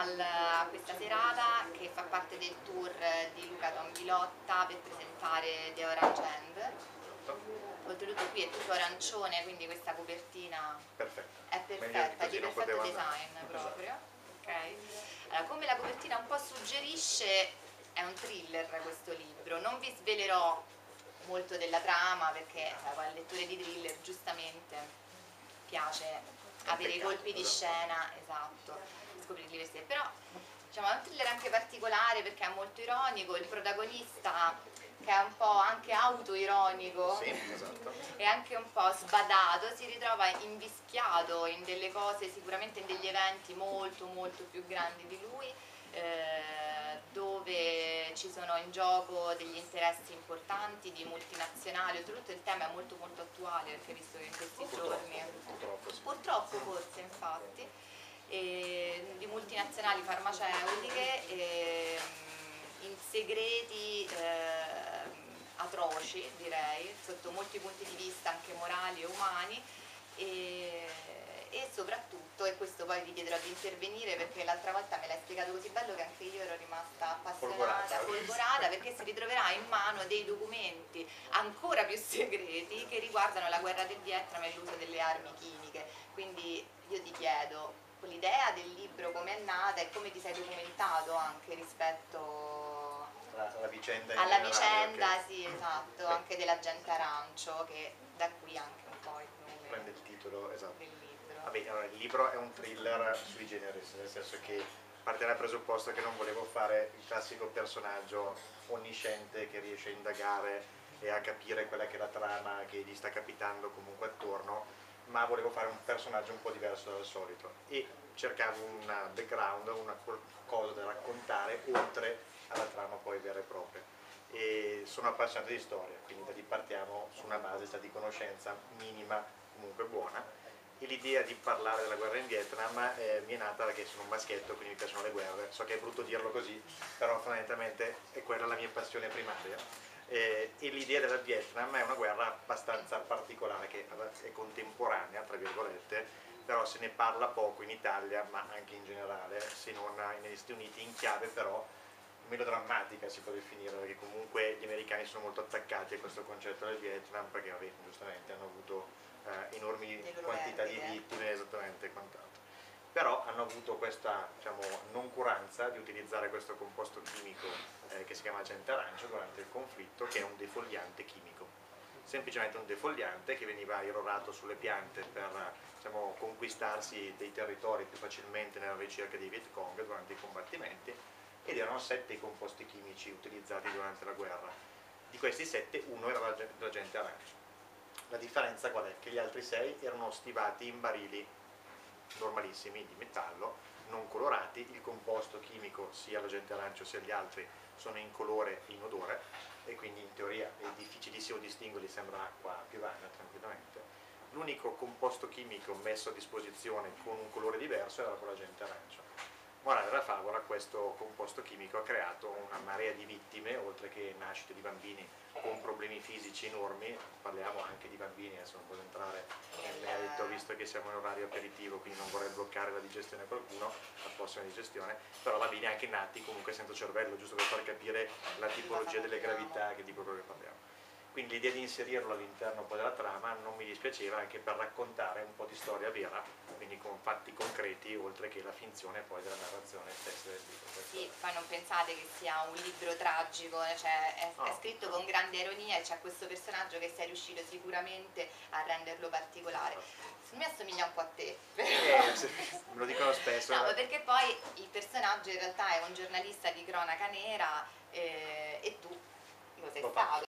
a questa serata che fa parte del tour di Luca Tombilotta per presentare The Orange Hand. Oltretutto qui è tutto arancione, quindi questa copertina Perfetta. è perfetta, di perfetto design proprio. Okay. Allora, come la copertina un po' suggerisce, è un thriller questo libro. Non vi svelerò molto della trama perché con le letture di thriller giustamente piace avere i colpi di scena, esatto, scoprirli per sé. Però diciamo, è un thriller anche particolare perché è molto ironico, il protagonista che è un po' anche autoironico, sì, esatto, e anche un po' sbadato, si ritrova invischiato in delle cose, sicuramente in degli eventi molto molto più grandi di lui, dove ci sono in gioco degli interessi importanti di multinazionali. Oltretutto il tema è molto molto attuale perché visto che in questi giorni purtroppo forse infatti di multinazionali farmaceutiche in segreti atroci, direi, sotto molti punti di vista anche morali e umani, e soprattutto, e questo poi vi chiederò di intervenire perché l'altra volta me l'hai spiegato così bello che anche io ero rimasta appassionata, folgorata, perché si ritroverà in mano dei documenti ancora più segreti che riguardano la guerra del Vietnam e l'uso delle armi chimiche. Quindi io ti chiedo, l'idea del libro come è nata e come ti sei documentato anche rispetto alla vicenda in alla generale, vicenda, okay. sì, esatto, anche dell'agente arancio, che da qui anche un po' il nome Prende il titolo, esatto. del libro. Vabbè, allora, il libro è un thriller sui generis, nel senso che parte dal presupposto che non volevo fare il classico personaggio onnisciente che riesce a indagare e a capire quella che è la trama che gli sta capitando comunque attorno, ma volevo fare un personaggio un po' diverso dal solito e cercavo un background, una cosa da raccontare oltre alla trama poi vera e propria. E sono appassionato di storia, quindi da lì partiamo su una base di conoscenza minima, comunque buona, e l'idea di parlare della guerra in Vietnam mi è nata perché sono un maschietto, quindi mi piacciono le guerre. So che è brutto dirlo così, però fondamentalmente è quella la mia passione primaria. E l'idea del Vietnam è una guerra abbastanza particolare, che è contemporanea, tra virgolette, però se ne parla poco in Italia, ma anche in generale, se non negli Stati Uniti, in chiave però melodrammatica si può definire, perché comunque gli americani sono molto attaccati a questo concetto del Vietnam, perché vabbè, giustamente hanno avuto enormi quantità di vittime, esattamente, e quant'altro. Però hanno avuto questa, diciamo, noncuranza di utilizzare questo composto chimico che si chiama agente arancio durante il conflitto, che è un defoliante chimico. Semplicemente un defoliante che veniva irrorato sulle piante per, diciamo, conquistarsi dei territori più facilmente nella ricerca dei Viet Cong durante i combattimenti, ed erano 7 i composti chimici utilizzati durante la guerra. Di questi 7 uno era l'agente arancio. La differenza qual è? Che gli altri 6 erano stivati in barili normalissimi di metallo, non colorati. Il composto chimico, sia l'agente arancio sia gli altri, sono incolore e inodore, e quindi in teoria è difficilissimo distinguerli, sembra acqua piovana tranquillamente. L'unico composto chimico messo a disposizione con un colore diverso era quello agente arancio. Morale della favola, questo composto chimico ha creato una marea di vittime, oltre che nascite di bambini con problemi fisici enormi. Parliamo anche di bambini, adesso non voglio entrare nel merito visto che siamo in orario aperitivo, quindi non vorrei bloccare la digestione a qualcuno, la prossima digestione, però bambini anche nati comunque senza cervello, giusto per far capire la tipologia delle gravità di quello che parliamo. Quindi l'idea di inserirlo all'interno poi della trama non mi dispiaceva, anche per raccontare un po' di storia vera, quindi con fatti concreti, oltre che la finzione poi della narrazione stessa del libro. Sì, poi non pensate che sia un libro tragico, cioè è scritto con grande ironia e c'è questo personaggio che sei riuscito sicuramente a renderlo particolare. Secondo me assomiglia un po' a te. Me lo dicono spesso. No, perché poi il personaggio in realtà è un giornalista di cronaca nera e tu lo sei stato.